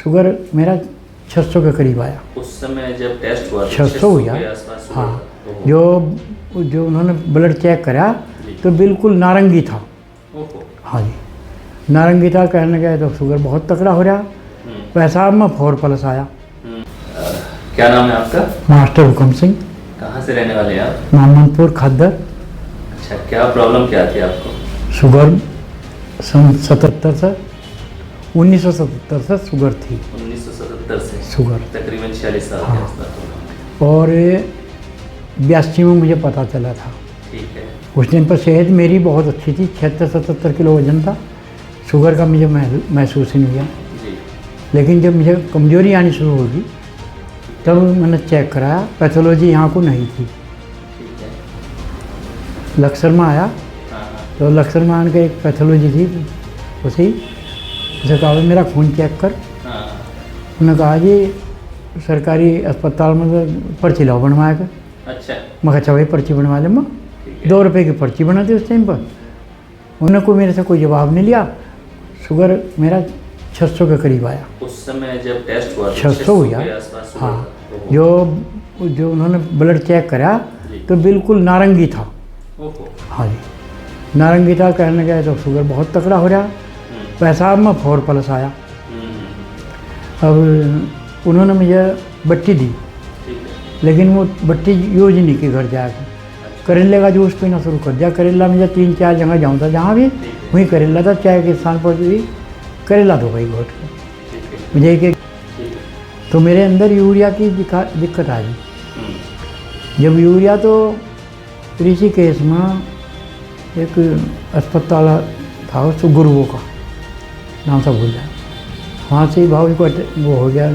Sugar मेरा 600 के करीब आया। उस समय जब टेस्ट हुआ 600 हुआ। हाँ, जो जो उन्होंने ब्लड चेक करा तो बिल्कुल नारंगी था। हाँ जी, नारंगी था। कहने गए तो शुगर बहुत तगड़ा हो रहा। पेशाब में 4+ आया। क्या नाम है आपका? मास्टर हुक्म सिंह। कहाँ से रहने वाले हैं आप? मोहम्मदपुर खद्दर। अच्छा, क्या प्रॉब्लम क्या थी आपको? शुगर सन 77 से 1977 से शुगर थी। 1977 से शुगर तकरीबन 46 साल के आसपास। और 82 में मुझे पता चला था। ठीक है। उस दिन पर सेहत मेरी बहुत अच्छी थी, 76-77 किलो वजन था। शुगर का मुझे महसूस ही नहीं हुआ। जी। लेकिन जब मुझे कमजोरी आनी शुरू होगी तब मैंने चेक कराया, पैथोलॉजी यहाँ को नहीं थी। ठीक है। लक्सर में आया तो लक्सर में आने के एक पैथोलॉजी थी, उसे कहा मेरा खून चेक कर। उन्होंने कहा जी सरकारी अस्पताल में तो पर्ची लाओ बनवा कर। अच्छा। मैं कहा अच्छा भाई पर्ची बनवा ले। मैं 2 रुपये की पर्ची बना दी उस टाइम पर। उन्होंने कोई मेरे से कोई जवाब नहीं लिया। शुगर मेरा 600 के करीब आया। उस समय जब टेस्ट हुआ 600 हुआ। हाँ, जो उन्होंने ब्लड चेक करा तो बिल्कुल नारंगी था। हाँ जी, नारंगी था। कहने गए तो शुगर बहुत तगड़ा हो रहा। पेशाब में 4+ आया। अब उन्होंने मुझे बट्टी दी, लेकिन वो बट्टी यूज नहीं की। घर जाकर करेले का जूस पीना शुरू कर दिया। करेला मुझे 3-4 जगह जाऊँ था, जहाँ भी वहीं करेला था। चाय के स्थान पर भी करेला दो भाई घोट के मुझे एक। तो मेरे अंदर यूरिया की दिक्कत आ गई। जब यूरिया तो ऋषिकेश में एक अस्पताल था उसको गुरुओं का नाम था भूल जाए, वहाँ से भाव को वो हो गया,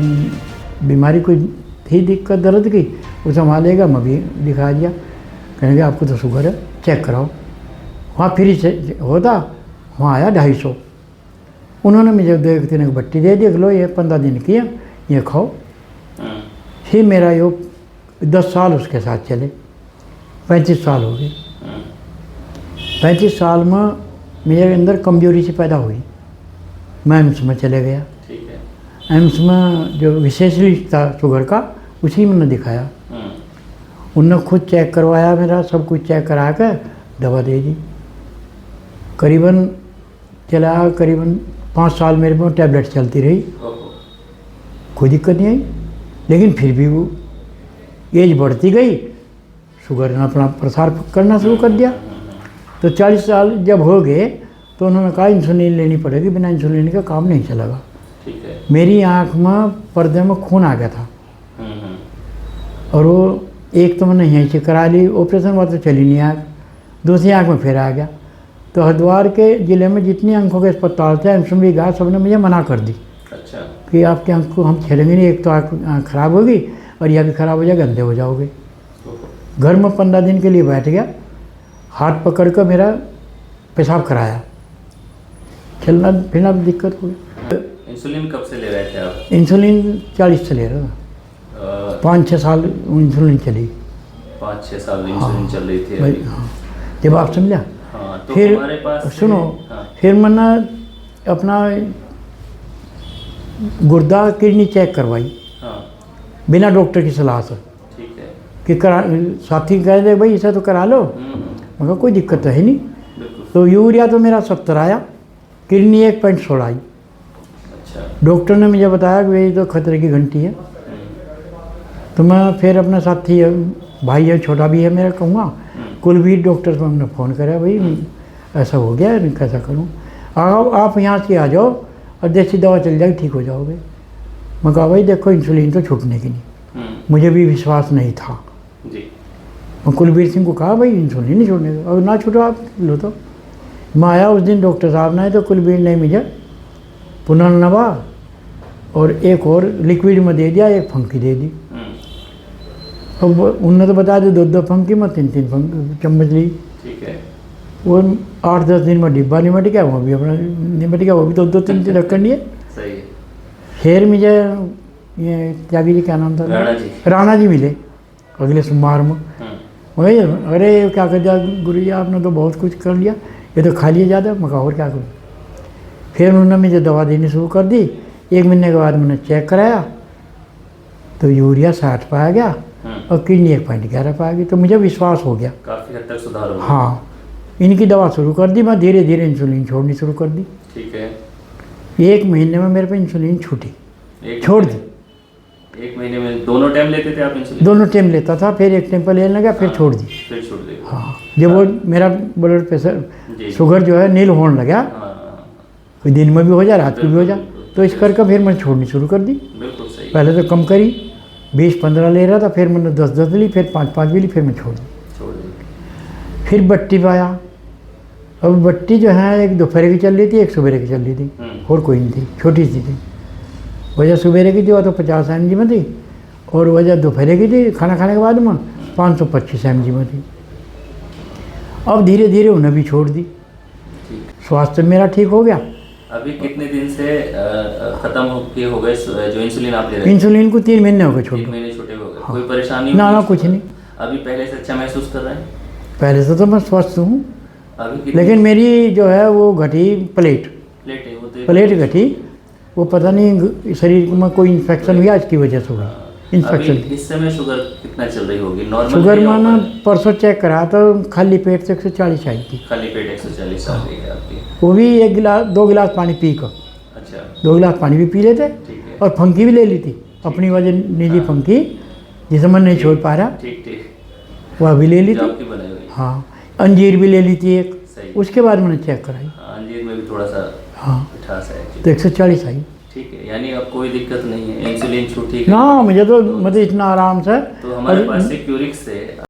बीमारी कोई थी, दिक्कत दर्द की, वो संभालेगा। मैं भी दिखा दिया। कहेंगे आपको तो शुगर है, चेक कराओ। वहाँ फ्री से होता, वहाँ आया 250। उन्होंने मुझे 2-3 की बट्टी दे दी, लो ये 15 दिन की है, ये खाओ। फिर मेरा योग 10 साल उसके साथ चले, 35 साल हो गए। 35 साल में मेरे अंदर कमजोरी से पैदा हुई। मैं एम्स में चले गया। ठीक है। एम्स में जो विशेषलिस्ट था शुगर का, उसी में दिखाया। उनने खुद चेक करवाया, मेरा सब कुछ चेक करा कर दवा दे दी। करीबन 5 साल मेरे में टैबलेट चलती रही, कोई दिक्कत नहीं आई। लेकिन फिर भी वो एज बढ़ती गई, शुगर ने अपना प्रसार करना शुरू कर दिया। तो 40 साल जब हो गए तो उन्होंने कहा इंसुलिन लेनी पड़ेगी, बिना इंसुलिन का काम नहीं चलेगा। ठीक है। मेरी आँख में पर्दे में खून आ गया था। और वो एक तो मैंने यहीं से करा ली, ऑपरेशन हुआ तो चली नहीं आँख, दूसरी आँख में फिर आ गया। तो हरिद्वार के ज़िले में जितनी आँखों के अस्पताल थे, एम्स भी गया, सबने मुझे मना कर दी। अच्छा। कि आपकी आँख को हम छेड़ेंगे नहीं, एक तो आँख खराब होगी और यह भी खराब हो जाएगा, अंधे हो जाओगे। घर में 15 दिन के लिए बैठ गया, हाथ पकड़ कर मेरा पेशाब कराया, चलना फिरना दिक्कत हो गई। इंसुलिन कब से ले रहे थे आप? इंसुलिन 40 से ले रहा था। 5-6 साल इंसुलिन चली। 5-6 साल इंसुलिन चल रही थी। हाँ, जब आप समझा। तो फिर हमारे पास सुनो, फिर मैंने अपना गुर्दा किडनी चेक करवाई। बिना डॉक्टर की सलाह से। ठीक है। कि साथी कह दे भाई इसे तो करा लो। मगर कोई दिक्कत तो है नहीं। तो यूरिया तो मेरा 70 आया, किडनी 1.16 आई। अच्छा। डॉक्टर ने मुझे बताया कि ये तो खतरे की घंटी है। तो मैं फिर अपना साथी है, भाई है, छोटा भी है मेरा, कहूँगा कुलवीर डॉक्टर को हमने फ़ोन करा, भाई ऐसा हो गया, कैसा करूँ? आप यहाँ से आ जाओ और देसी दवा चल जाएगी, ठीक हो जाओगे। मैं कहा भाई देखो इंसुलिन तो छूटने की नहीं। मुझे भी विश्वास नहीं था जी। मैं कुलवीर सिंह को कहा भाई इंसुलिन नहीं छोड़ने का, और ना छूटो आप लो। तो मैं आया उस दिन, डॉक्टर साहब ने तो कुलवीर ने मुझे पुनर्नवा और एक और लिक्विड में दे दिया, एक फंकी दे दी। अब उन्होंने तो बताया था 2-2 फंकी में 3-3 चम्मच ली। ठीक है। वो 8-10 दिन में डिब्बा निमट गया, वो भी अपना निमट गया, वो भी 2-2-3 रखकर लिए। सही है। फिर मुझे ये त्यागी जी क्या नाम था, राणा जी मिले अगले सोमवार में। वही अरे क्या कर दिया गुरु जी, आपने तो बहुत कुछ कर लिया, ये तो खा लिया ज़्यादा। मैं कहा और क्या करूँ? फिर उन्होंने मुझे दवा देनी शुरू कर दी। 1 महीने के बाद मैंने चेक कराया तो यूरिया 60 पाया गया और किडनी 1.11 पाया गई। तो मुझे विश्वास हो गया, काफी हद तक सुधार हो गया। हाँ। इनकी दवा शुरू कर दी, मैं धीरे धीरे इंसुलिन छोड़नी शुरू कर दी। ठीक है। 1 महीने में मेरे पे इंसुलिन छूटी, छोड़ दी। 1 महीने में दोनों टाइम लेते थे आप इंसुलिन? दोनों टाइम लेता था, फिर एक टाइम पर लेने लगा, फिर छोड़ दी। फिर छोड़ दी। हाँ, जब वो मेरा ब्लड प्रेशर जी। शुगर जो है नील होने लगा, हाँ, कोई दिन में भी हो जाए, रात को भी हो जाए, बिल्कुल, तो इस करके फिर मैंने छोड़नी शुरू कर दी। बिल्कुल सही। पहले तो कम करी, 20-15 ले रहा था, फिर मैंने 10-10 ली, फिर 5-5 भी ली, फिर मैं छोड़ दी। छोड़ दी। फिर बट्टी पाया। अब बट्टी जो है एक दोपहर की चल रही थी, एक सुबह की चल रही थी, और कोई नहीं थी, छोटी सी थी। वजह सुबह की थी वो तो 50 mg में थी, और वजह दोपहर की थी खाना खाने के बाद में 525 mg में थी। अब धीरे धीरे उन्हें भी छोड़ दी, स्वास्थ्य मेरा ठीक हो गया। अभी कितने दिन से खत्म हो गए जो इंसुलिन आप ले रहे थे? इंसुलिन को 3 महीने हो गए छोड़ 3 दो। महीने छोटे हो गए। हाँ। कोई परेशानी ना हुई? ना, कुछ नहीं। अभी पहले से अच्छा महसूस कर रहे हैं? पहले से तो मैं स्वस्थ हूँ, अभी कितनी लेकिन मेरी जो है वो घटी प्लेट प्लेट है? वो तो प्लेट घटी, वो पता नहीं शरीर में कोई इन्फेक्शन हुआ, इसकी वजह से हुआ इन्फेक्शन। अभी इस समय शुगर कितना चल रही होगी? नॉर्मल शुगर है या माना ऊपर है? परसों चेक करा तो खाली पेट से 140 आई थी, खाली पेट 140 आ गई है आपकी। वो भी 2 गिलास पानी पी कर। अच्छा, 2 गिलास पानी भी पी लेते, ठीक है। और फंकी भी ले ली थी अपनी वजह निजी फंकी, जिसे मैं नहीं छोड़ पा रहा, ठीक ठीक। वह भी ले ली जो थी। आपकी बनाई हुई। हाँ, अंजीर भी ले ली थी एक, सही। उसके बाद मैंने चेक कराई, हाँ, अंजीर में भी थोड़ा सा हाँ, मिठास है। तो 140 आई। ठीक है, यानी अब कोई दिक्कत नहीं है, इंसुलिन छूट ठीक है। ना मुझे तो मतलब इतना आराम से। तो हमारे पास से क्यूरिक्स से